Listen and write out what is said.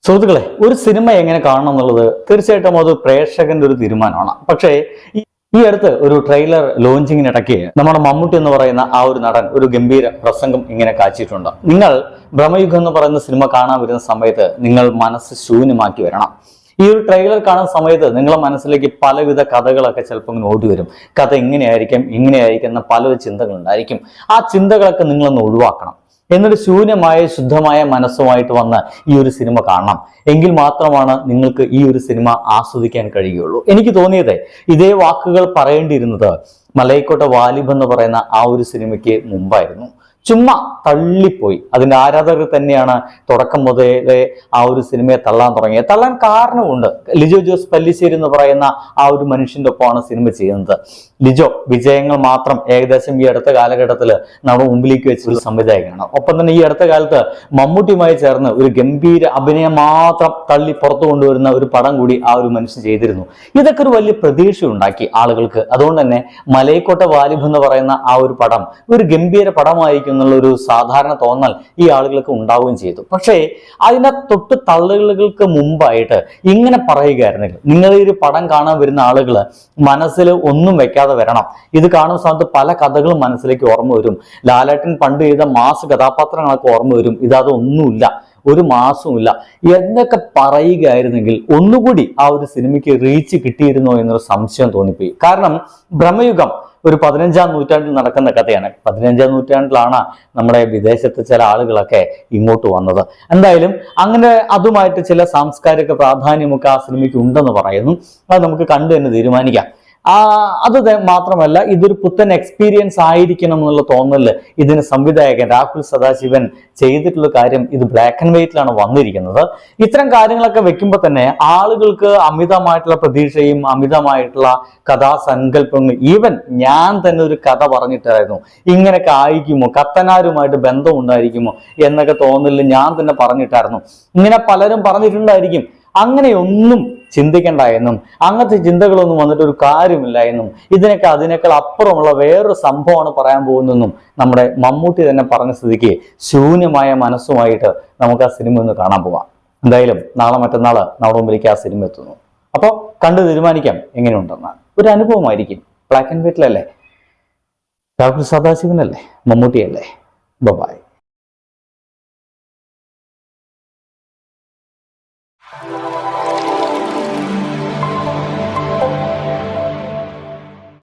സുഹൃത്തുക്കളെ, ഒരു സിനിമ എങ്ങനെ കാണണം എന്നുള്ളത് തീർച്ചയായിട്ടും അത് പ്രേക്ഷകന്റെ ഒരു തീരുമാനമാണ്. പക്ഷേ ഈ അടുത്ത് ഒരു ട്രെയിലർ ലോഞ്ചിങ്ങിനിടയ്ക്ക് നമ്മുടെ മമ്മൂട്ടി എന്ന് പറയുന്ന ആ ഒരു നടൻ ഒരു ഗംഭീര പ്രസംഗം ഇങ്ങനെ കാച്ചിട്ടുണ്ട്. നിങ്ങൾ ഭ്രമയുഗം എന്ന് പറയുന്ന സിനിമ കാണാൻ വരുന്ന സമയത്ത് നിങ്ങൾ മനസ്സ് ശൂന്യമാക്കി വരണം. ഈ ഒരു ട്രെയിലർ കാണുന്ന സമയത്ത് നിങ്ങളുടെ മനസ്സിലേക്ക് പലവിധ കഥകളൊക്കെ ചിലപ്പോൾ ഇങ്ങനെ ഓടി വരും. കഥ ഇങ്ങനെയായിരിക്കും എന്ന പല ചിന്തകളുണ്ടായിരിക്കും. ആ ചിന്തകളൊക്കെ നിങ്ങളൊന്ന് ഒഴിവാക്കണം. എന്നിട്ട് ശൂന്യമായ ശുദ്ധമായ മനസ്സുമായിട്ട് വന്ന് ഈ ഒരു സിനിമ കാണണം. എങ്കിൽ മാത്രമാണ് നിങ്ങൾക്ക് ഈ ഒരു സിനിമ ആസ്വദിക്കാൻ കഴിയുള്ളൂ. എനിക്ക് തോന്നിയത് ഇതേ വാക്കുകൾ പറയേണ്ടിയിരുന്നത് മലൈക്കോട്ട വാലിബ് എന്ന് പറയുന്ന ആ ഒരു സിനിമയ്ക്ക് മുമ്പായിരുന്നു. ചുമ്മാ തള്ളിപ്പോയി. അതിന്റെ ആരാധകർ തന്നെയാണ് തുടക്കം മുതലേ ആ ഒരു സിനിമയെ തള്ളാൻ തുടങ്ങിയത്. തള്ളാൻ കാരണമുണ്ട്. ലിജോ ജോസ് പല്ലിശ്ശേരി എന്ന് പറയുന്ന ആ ഒരു മനുഷ്യന്റെ ഒപ്പമാണ് സിനിമ ചെയ്യുന്നത്. ലിജോ വിജയങ്ങൾ മാത്രം ഏകദേശം ഈ അടുത്ത കാലഘട്ടത്തിൽ നമ്മുടെ മുമ്പിലേക്ക് വെച്ചൊരു സംവിധായകനാണ്. ഒപ്പം തന്നെ ഈ അടുത്ത കാലത്ത് മമ്മൂട്ടിയുമായി ചേർന്ന് ഒരു ഗംഭീര അഭിനയം മാത്രം തള്ളി പുറത്തു കൊണ്ടുവരുന്ന ഒരു പടം കൂടി ആ ഒരു മനുഷ്യൻ ചെയ്തിരുന്നു. ഇതൊക്കെ ഒരു വലിയ പ്രതീക്ഷ ഉണ്ടാക്കി ആളുകൾക്ക്. അതുകൊണ്ട് തന്നെ മലൈക്കോട്ട വാലിബ് എന്ന് പറയുന്ന ആ ഒരു പടം ഒരു ഗംഭീര പടമായിരിക്കും എന്നുള്ളൊരു സാധാരണ തോന്നൽ ഈ ആളുകൾക്ക് ഉണ്ടാവുകയും ചെയ്തു. പക്ഷേ അതിന്റെ തൊട്ട് തള്ളുകൾക്ക് മുമ്പായിട്ട് ഇങ്ങനെ പറയുകയായിരുന്നെങ്കിൽ, നിങ്ങൾ ഈ ഒരു പടം കാണാൻ വരുന്ന ആളുകൾ മനസ്സിൽ ഒന്നും വെക്കാതെ വരണം. ഇത് കാണുന്ന സമയത്ത് പല കഥകളും മനസ്സിലേക്ക് ഓർമ്മ വരും. ലാലേട്ടൻ പണ്ട് ചെയ്ത മാസ് കഥാപാത്രങ്ങളൊക്കെ ഓർമ്മ വരും. ഇതൊന്നുമില്ല, ഒരു മാസവുമില്ല എന്നൊക്കെ പറയുകയായിരുന്നെങ്കിൽ ഒന്നുകൂടി ആ ഒരു സിനിമയ്ക്ക് റീച്ച് കിട്ടിയിരുന്നോ എന്നൊരു സംശയം തോന്നിപ്പോയി. കാരണം ഭ്രമയുഗം ഒരു 15-ാം നൂറ്റാണ്ടിൽ നടക്കുന്ന കഥയാണ്. 15-ാം നൂറ്റാണ്ടിലാണ് നമ്മുടെ വിദേശത്തെ ചില ആളുകളൊക്കെ ഇങ്ങോട്ട് വന്നത്. എന്തായാലും അങ്ങനെ അതുമായിട്ട് ചില സാംസ്കാരിക പ്രാധാന്യമൊക്കെ ആ സിനിമയ്ക്ക് ഉണ്ടെന്ന് പറയുന്നു. അത് നമുക്ക് കണ്ടു തന്നെ തീരുമാനിക്കാം. അത് മാത്രമല്ല, ഇതൊരു പുത്തൻ എക്സ്പീരിയൻസ് ആയിരിക്കണം എന്നുള്ള തോന്നല് ഇതിന് സംവിധായകൻ രാഹുൽ സദാശിവൻ ചെയ്തിട്ടുള്ള കാര്യം, ഇത് ബ്ലാക്ക് ആൻഡ് വൈറ്റിലാണ് വന്നിരിക്കുന്നത്. ഇത്തരം കാര്യങ്ങളൊക്കെ വെക്കുമ്പോൾ തന്നെ ആളുകൾക്ക് അമിതമായിട്ടുള്ള പ്രതീക്ഷയും അമിതമായിട്ടുള്ള കഥാസങ്കല്പങ്ങളും, ഈവൻ ഞാൻ തന്നെ ഒരു കഥ പറഞ്ഞിട്ടായിരുന്നു ഇങ്ങനെയൊക്കെ ആയിരിക്കുമോ, കത്തനാരുമായിട്ട് ബന്ധം ഉണ്ടായിരിക്കുമോ എന്നൊക്കെ തോന്നലിൽ ഞാൻ തന്നെ പറഞ്ഞിട്ടായിരുന്നു. ഇങ്ങനെ പലരും പറഞ്ഞിട്ടുണ്ടായിരിക്കും. അങ്ങനെയൊന്നും ചിന്തിക്കണ്ട എന്നും അങ്ങനത്തെ ചിന്തകളൊന്നും വന്നിട്ട് ഒരു കാര്യമില്ല എന്നും അതിനേക്കാൾ അപ്പുറമുള്ള വേറൊരു സംഭവമാണ് പറയാൻ പോകുന്നതെന്നും നമ്മുടെ മമ്മൂട്ടി തന്നെ പറഞ്ഞ സ്ഥിതിക്ക് ശൂന്യമായ മനസ്സുമായിട്ട് നമുക്ക് ആ സിനിമ ഒന്ന് കാണാൻ പോവാം. എന്തായാലും നാളെ മറ്റന്നാള് നമ്മുടെ മുമ്പിലേക്ക് ആ സിനിമ എത്തുന്നു. അപ്പോൾ കണ്ടു തീരുമാനിക്കാം എങ്ങനെയുണ്ടെന്ന്. ഒരു അനുഭവമായിരിക്കും. ബ്ലാക്ക് ആൻഡ് വൈറ്റിലല്ലേ, രാഹുൽ സദാശിവനല്ലേ, മമ്മൂട്ടിയല്ലേ. ബൈ.